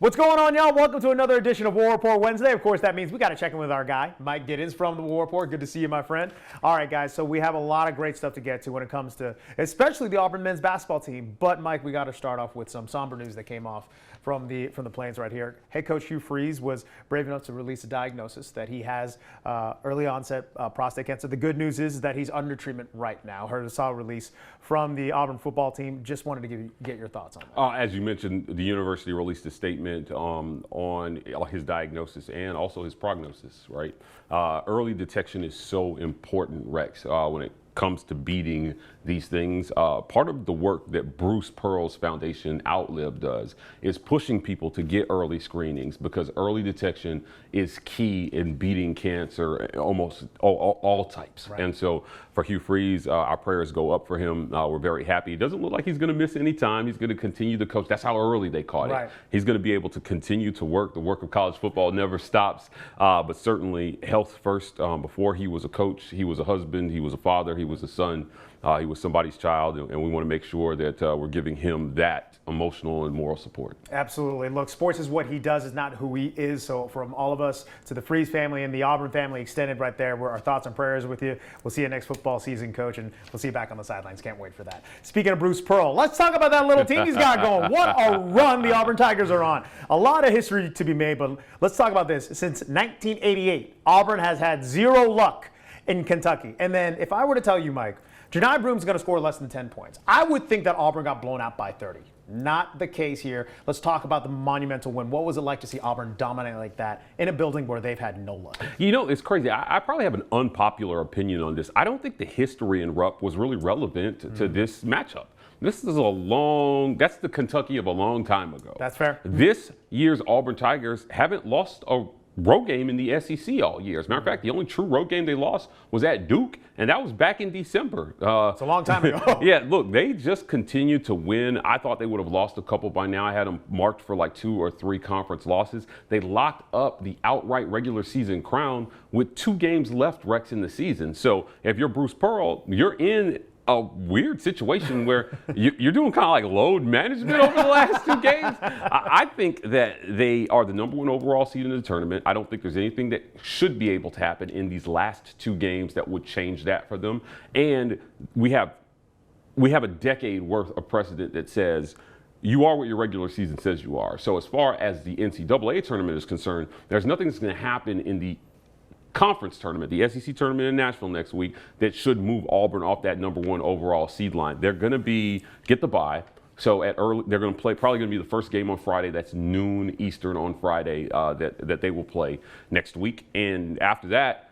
What's going on, y'all? Welcome to another edition of War Rapport Wednesday. Of course, that means we got to check in with our guy, Mike Gittens from the War Rapport. Good to see you, my friend. All right, guys, so we have a lot of great stuff to get to when it comes to especially the Auburn men's basketball team. But, Mike, we got to start off with some somber news that came off from the plains right here. Head coach Hugh Freeze was brave enough to release a diagnosis that he has early onset prostate cancer. The good news is that he's under treatment right now. Heard a solid release from the Auburn football team. Just wanted to get your thoughts on that. As you mentioned, the university released a statement on his diagnosis and also his prognosis, right? Early detection is so important, Rex, when it comes to beating these things. Part of the work that Bruce Pearl's foundation Outlive does is pushing people to get early screenings, because early detection is key in beating cancer, almost all types. Right. And so for Hugh Freeze, our prayers go up for him. We're very happy. It doesn't look like he's going to miss any time. He's going to continue to coach. That's how early they caught it. He's going to be able to continue to work. The work of college football never stops, but certainly health first. Before he was a coach, he was a husband, he was a father, he was a son. He was somebody's child, and we want to make sure that we're giving him that emotional and moral support. Absolutely. Look, sports is what he does, is not who he is. So from all of us to the Freeze family and the Auburn family extended right there, our thoughts and prayers with you. We'll see you next football season, Coach, and we'll see you back on the sidelines. Can't wait for that. Speaking of Bruce Pearl, let's talk about that little team he's got going. What a run the Auburn Tigers are on. A lot of history to be made, but let's talk about this. Since 1988, Auburn has had zero luck in Kentucky. And then if I were to tell you, Mike, Johni Broome's going to score less than 10 points, I would think that Auburn got blown out by 30. Not the case here. Let's talk about the monumental win. What was it like to see Auburn dominate like that in a building where they've had no luck? You know, it's crazy. I probably have an unpopular opinion on this. I don't think the history in Rupp was really relevant to this matchup. This is that's the Kentucky of a long time ago. That's fair. This year's Auburn Tigers haven't lost a road game in the SEC all year. As a matter of fact, the only true road game they lost was at Duke, and that was back in December. It's a long time ago. Yeah, look, they just continue to win. I thought they would have lost a couple by now. I had them marked for like 2 or 3 conference losses. They locked up the outright regular season crown with 2 games left, Rex, in the season. So if you're Bruce Pearl, you're in a weird situation where you're doing kind of like load management over the last 2 games. I think that they are the #1 overall seed in the tournament. I don't think there's anything that should be able to happen in these last 2 games that would change that for them. And we have a decade worth of precedent that says you are what your regular season says you are. So as far as the NCAA tournament is concerned, there's nothing that's going to happen in the conference tournament, the SEC tournament in Nashville next week, that should move Auburn off that #1 overall seed line. They're going to get the bye. So they're going to play, probably going to be the first game on Friday. That's noon Eastern on Friday that they will play next week. And after that,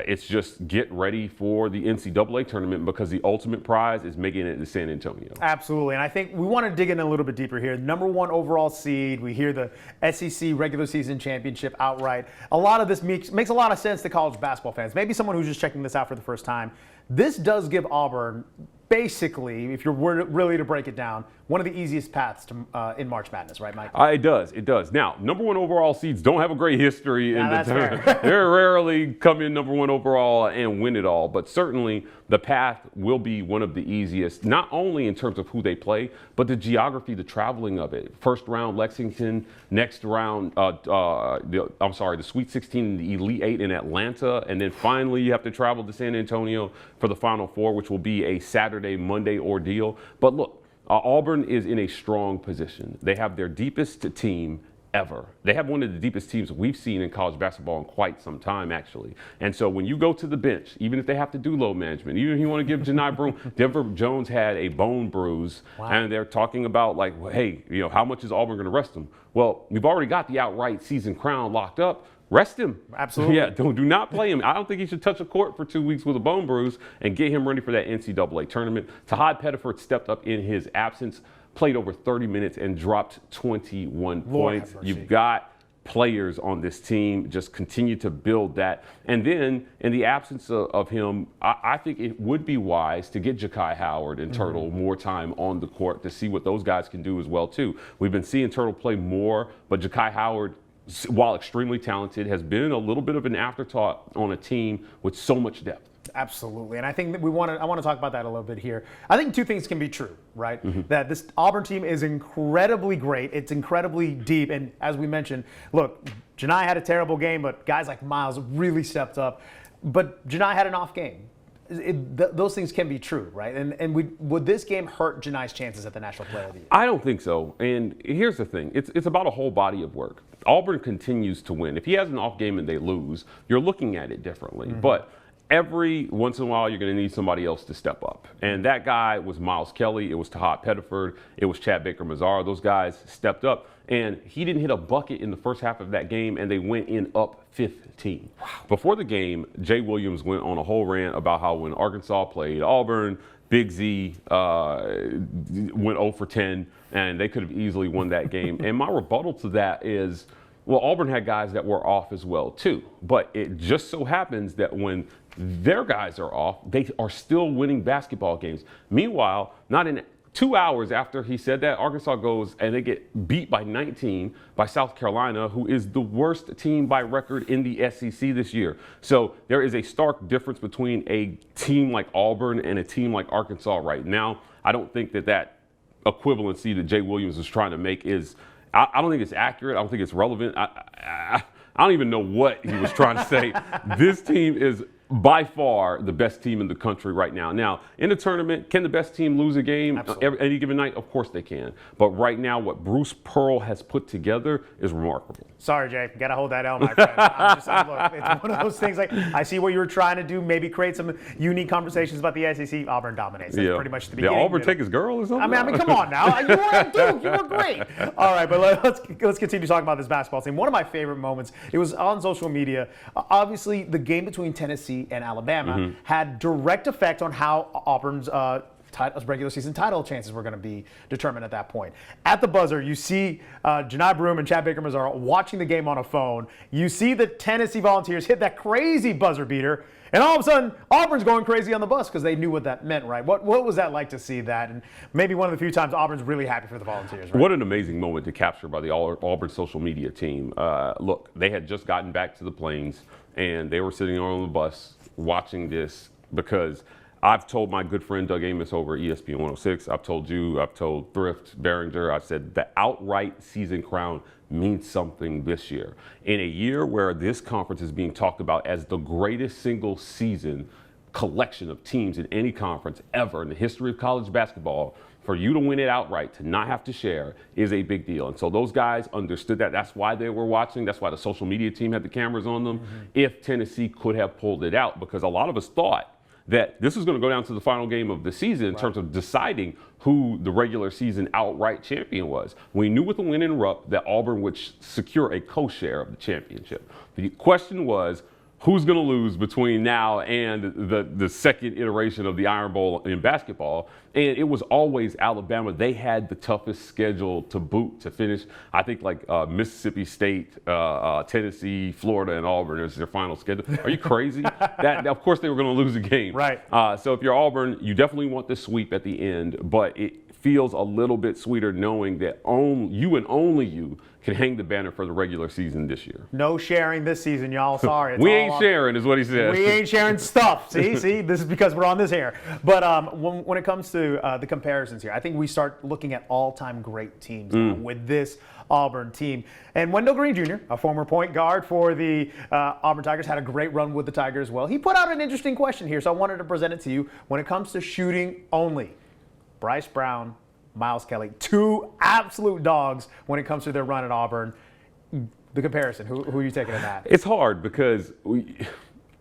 it's just get ready for the NCAA tournament, because the ultimate prize is making it to San Antonio. Absolutely. And I think we want to dig in a little bit deeper here. #1 overall seed. We hear the SEC regular season championship outright. A lot of this makes a lot of sense to college basketball fans. Maybe someone who's just checking this out for the first time. This does give Auburn, basically, if you're really to break it down, one of the easiest paths to in March Madness, right, Mike? It does. It does. Now, #1 overall seeds don't have a great history in the tournament. They rarely come in #1 overall and win it all, but certainly the path will be one of the easiest, not only in terms of who they play, but the geography, the traveling of it. First round, Lexington. Next round, the Sweet 16 and the Elite 8 in Atlanta. And then finally, you have to travel to San Antonio for the Final Four, which will be a Saturday, Monday ordeal. But look, Auburn is in a strong position. They have their deepest team ever. They have one of the deepest teams we've seen in college basketball in quite some time, actually. And so when you go to the bench, even if they have to do load management, even if you want to give Johni Broome, Denver Jones had a bone bruise, and they're talking about like, hey, how much is Auburn going to rest him? Well, we've already got the outright season crown locked up. Rest him. Absolutely. Yeah, do not play him. I don't think he should touch a court for 2 weeks with a bone bruise, and get him ready for that NCAA tournament. Tahad Pettiford stepped up in his absence, played over 30 minutes, and dropped 21 points. You've got players on this team. Just continue to build that. And then, in the absence of him, I think it would be wise to get Ja'Kai Howard and Turtle more time on the court to see what those guys can do as well, too. We've been seeing Turtle play more, but Ja'Kai Howard, while extremely talented, has been a little bit of an afterthought on a team with so much depth. Absolutely, and I think that I want to talk about that a little bit here. I think two things can be true, right? That this Auburn team is incredibly great. It's incredibly deep, and as we mentioned, look, Jani had a terrible game, but guys like Miles really stepped up. But Jani had an off game. Those things can be true, right? And would this game hurt Jani's chances at the National Player of the Year? I don't think so. And here's the thing. It's about a whole body of work. Auburn continues to win. If he has an off game and they lose, you're looking at it differently. But every once in a while, you're going to need somebody else to step up. And that guy was Miles Kelly. It was Tahad Pettiford. It was Chad Baker-Mazara. Those guys stepped up. And he didn't hit a bucket in the first half of that game, and they went in up 15. Wow. Before the game, Jay Williams went on a whole rant about how when Arkansas played Auburn, Big Z went 0 for 10, and they could have easily won that game. And my rebuttal to that is, well, Auburn had guys that were off as well, too. But it just so happens that when their guys are off, they are still winning basketball games. Meanwhile, not in 2 hours after he said that, Arkansas goes and they get beat by 19 by South Carolina, who is the worst team by record in the SEC this year. So there is a stark difference between a team like Auburn and a team like Arkansas right now. I don't think that equivalency that Jay Williams was trying to make is, I don't think it's accurate. I don't think it's relevant. I don't even know what he was trying to say. This team is by far the best team in the country right now. Now, in the tournament, can the best team lose a game any given night? Of course they can. But right now, what Bruce Pearl has put together is remarkable. Sorry, Jay. Got to hold that L, my friend. Look, it's one of those things like, I see what you were trying to do, maybe create some unique conversations about the SEC. Auburn dominates. That's pretty much the beginning. Did Auburn take his girl or something? I mean, come on now. You were at Duke. You were great. All right, but let's continue talking about this basketball team. One of my favorite moments, it was on social media. Obviously, the game between Tennessee and Alabama had direct effect on how Auburn's regular season title chances were going to be determined at that point. At the buzzer, you see Jani Broome and Chad Baker-Mazara watching the game on a phone. You see the Tennessee Volunteers hit that crazy buzzer beater, and all of a sudden, Auburn's going crazy on the bus because they knew what that meant, right? What was that like to see that? And maybe one of the few times Auburn's really happy for the Volunteers, right? What an amazing moment to capture by the Auburn social media team. Look, they had just gotten back to the Plains, and they were sitting on the bus watching this because I've told my good friend Doug Amos over at ESPN 106, I've told you, I've told Thrift, Behringer, I've said the outright season crown means something this year. In a year where this conference is being talked about as the greatest single season collection of teams in any conference ever in the history of college basketball, for you to win it outright, to not have to share, is a big deal. And so those guys understood that. That's why they were watching. That's why the social media team had the cameras on them. If Tennessee could have pulled it out, because a lot of us thought that this was going to go down to the final game of the season in terms of deciding who the regular season outright champion was. We knew with the win in Rupp that Auburn would secure a co-share of the championship. The question was, who's going to lose between now and the second iteration of the Iron Bowl in basketball? And it was always Alabama. They had the toughest schedule to boot to finish. I think like Mississippi State, Tennessee, Florida, and Auburn is their final schedule. Are you crazy? That of course they were going to lose a game. Right. So if you're Auburn, you definitely want the sweep at the end, but it feels a little bit sweeter knowing that you and only you can hang the banner for the regular season this year. No sharing this season, y'all. Sorry. We ain't sharing is what he said. We ain't sharing stuff. See, this is because we're on this air. But when it comes to the comparisons here, I think we start looking at all-time great teams now with this Auburn team. And Wendell Green Jr., a former point guard for the Auburn Tigers, had a great run with the Tigers as well. He put out an interesting question here, so I wanted to present it to you. When it comes to shooting only, Bryce Brown, Miles Kelly, two absolute dogs when it comes to their run at Auburn. The comparison, who are you taking in that? It's hard because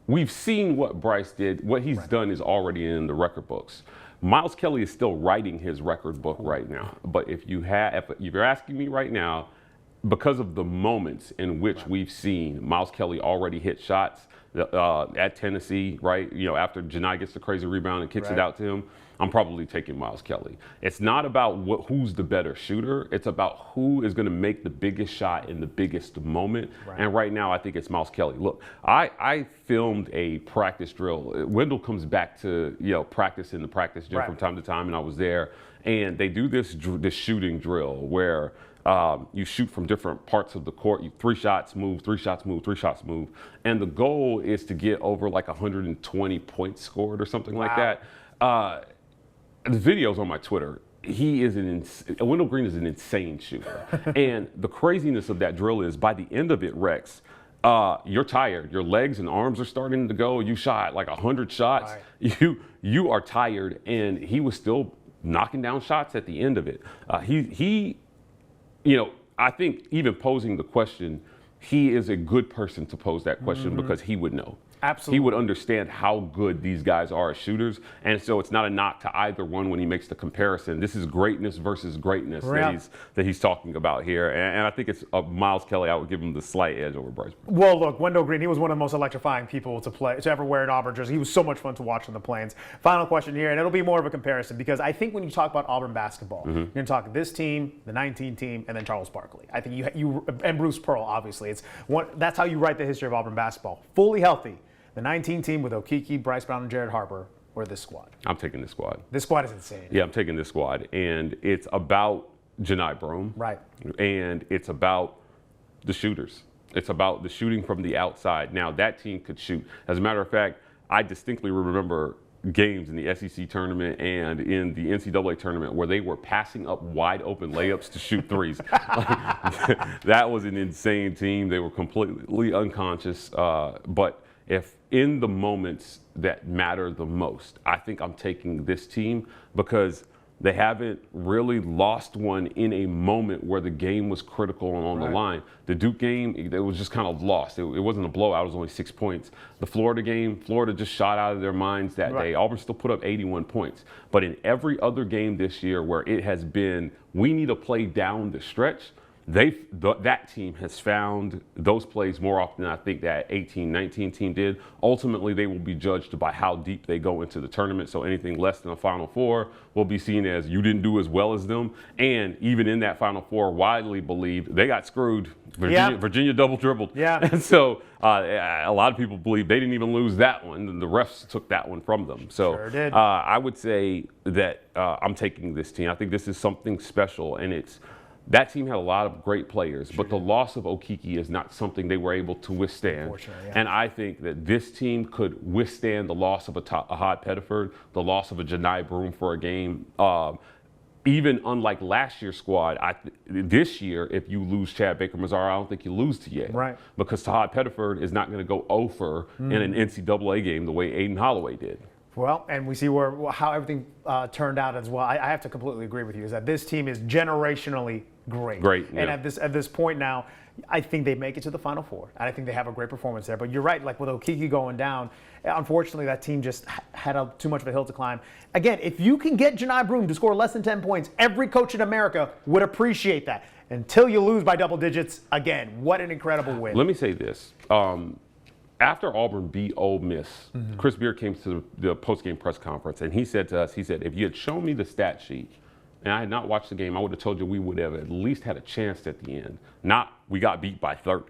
we've seen what Bryce did. What he's done is already in the record books. Miles Kelly is still writing his record book right now. But if you're asking me right now, because of the moments in which we've seen Miles Kelly already hit shots at Tennessee, right? You know, after Jani gets the crazy rebound and kicks it out to him, I'm probably taking Miles Kelly. It's not about who's the better shooter. It's about who is going to make the biggest shot in the biggest moment. Right. And right now, I think it's Miles Kelly. Look, I filmed a practice drill. Wendell comes back to practice in the practice gym from time to time, and I was there. And they do this shooting drill where You shoot from different parts of the court. You 3 shots, move, 3 shots, move, 3 shots, move. And the goal is to get over like 120 points scored or something like that. The video's on my Twitter. He is Wendell Green is an insane shooter. And the craziness of that drill is by the end of it, Rex, you're tired. Your legs and arms are starting to go. You shot like 100 shots. Right. You are tired, and he was still knocking down shots at the end of it. I think even posing the question, he is a good person to pose that question because he would know. Absolutely. He would understand how good these guys are as shooters. And so it's not a knock to either one when he makes the comparison. This is greatness versus greatness that he's talking about here. And I think it's Miles Kelly, I would give him the slight edge over Bryce. Well, look, Wendell Green, he was one of the most electrifying people to ever wear an Auburn jersey. He was so much fun to watch on the Plains. Final question here, and it'll be more of a comparison because I think when you talk about Auburn basketball, you're going to talk this team, the 19 team, and then Charles Barkley. I think you and Bruce Pearl, obviously. That's how you write the history of Auburn basketball. Fully healthy. The 19 team with Okeke, Bryce Brown, and Jared Harper, or this squad? I'm taking this squad. This squad is insane. Yeah, I'm taking this squad. And it's about Janai Broome. Right. And it's about the shooters. It's about the shooting from the outside. Now, that team could shoot. As a matter of fact, I distinctly remember games in the SEC tournament and in the NCAA tournament where they were passing up wide open layups to shoot threes. That was an insane team. They were completely unconscious. But if in the moments that matter the most, I think I'm taking this team because they haven't really lost one in a moment where the game was critical and on the line. The Duke game, it was just kind of lost. It wasn't a blowout. It was only 6 points. The Florida game, Florida just shot out of their minds that day. Auburn still put up 81 points. But in every other game this year where it has been, we need to play down the stretch, that team has found those plays more often than I think that 18-19 team did. Ultimately, they will be judged by how deep they go into the tournament. So anything less than a Final Four will be seen as you didn't do as well as them. And even in that Final Four, widely believed they got screwed. Virginia double dribbled. And so a lot of people believe they didn't even lose that one. The refs took that one from them. So I would say that I'm taking this team. I think this is something special, and that team had a lot of great players, but the loss of Okeke is not something they were able to withstand. And I think that this team could withstand the loss of a Ahad Pettiford, the loss of a Janai Broome for a game. Even unlike last year's squad, this year, if you lose Chad Baker-Mazara, I don't think you lose to Yale. Because Ahad Pettiford is not going to go over in an NCAA game the way Aiden Holloway did. Well, and we see how everything turned out as well. I have to completely agree with you, is that this team is generationally great. And at this point now, I think they make it to the Final Four. And I think they have a great performance there. But you're right, like with Okeke going down, unfortunately that team just had too much of a hill to climb. Again, if you can get Janai Broome to score less than 10 points, every coach in America would appreciate that. Until you lose by double digits, again, what an incredible win. Let me say this. After Auburn beat Ole Miss, Chris Beard came to the post-game press conference, and he said to us, if you had shown me the stat sheet and I had not watched the game, I would have told you we would have at least had a chance at the end. Not we got beat by 30.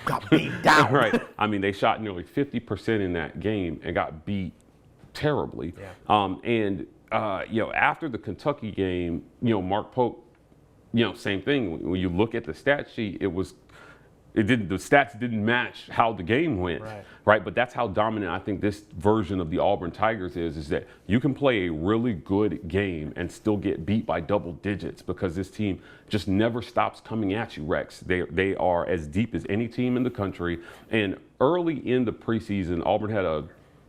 Got beat down. I mean, they shot nearly 50% in that game and got beat terribly. After the Kentucky game, Mark Pope, same thing. When you look at the stat sheet, the stats didn't match how the game went, right? But that's how dominant I think this version of the Auburn Tigers is that you can play a really good game and still get beat by double digits because this team just never stops coming at you, Rex. They are as deep as any team in the country. And early in the preseason, Auburn had a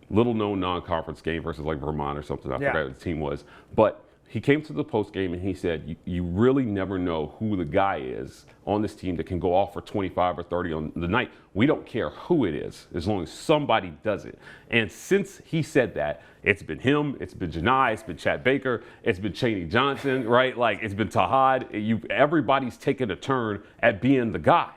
little-known non-conference game versus like Vermont or something. I forgot what the team was. But he came to the postgame and he said, you really never know who the guy is on this team that can go off for 25 or 30 on the night. We don't care who it is, as long as somebody does it. And since he said that, it's been him, it's been Janai, it's been Chad Baker, it's been Chaney Johnson, right? Like, it's been Tahad. Everybody's taken a turn at being the guy.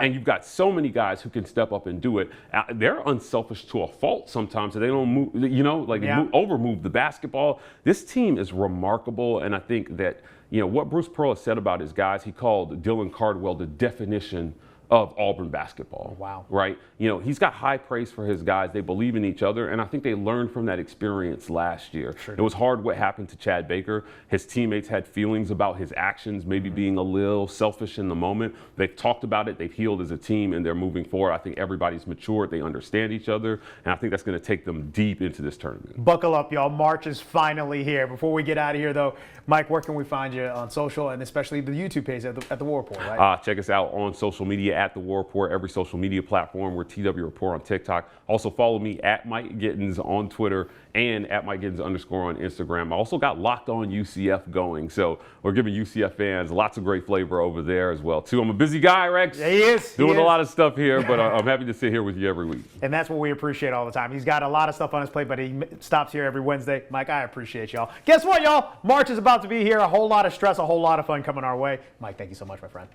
And you've got so many guys who can step up and do it. They're unselfish to a fault sometimes. So they don't move, overmove the basketball. This team is remarkable. And I think that, what Bruce Pearl has said about his guys, he called Dylan Cardwell the definition of Auburn basketball. Wow. Right? You know, he's got high praise for his guys. They believe in each other, and I think they learned from that experience last year. Sure. It was hard what happened to Chad Baker. His teammates had feelings about his actions, maybe being a little selfish in the moment. They've talked about it. They've healed as a team, and they're moving forward. I think everybody's matured. They understand each other, and I think that's going to take them deep into this tournament. Buckle up, y'all. March is finally here. Before we get out of here, though, Mike, where can we find you on social and especially the YouTube page at the War Rapport, right? Check us out on social media at the War Rapport, every social media platform. We're TW Report on TikTok. Also follow me at Mike Gittens on Twitter and at Mike Gittens _ on Instagram. I also got Locked On UCF going, so we're giving UCF fans lots of great flavor over there as well too. I'm a busy guy, Rex. Yeah, he is. Doing a lot of stuff here, but I'm happy to sit here with you every week. And that's what we appreciate all the time. He's got a lot of stuff on his plate, but he stops here every Wednesday. Mike, I appreciate y'all. Guess what, y'all? March is about to be here. A whole lot of stress, a whole lot of fun coming our way. Mike, thank you so much, my friend.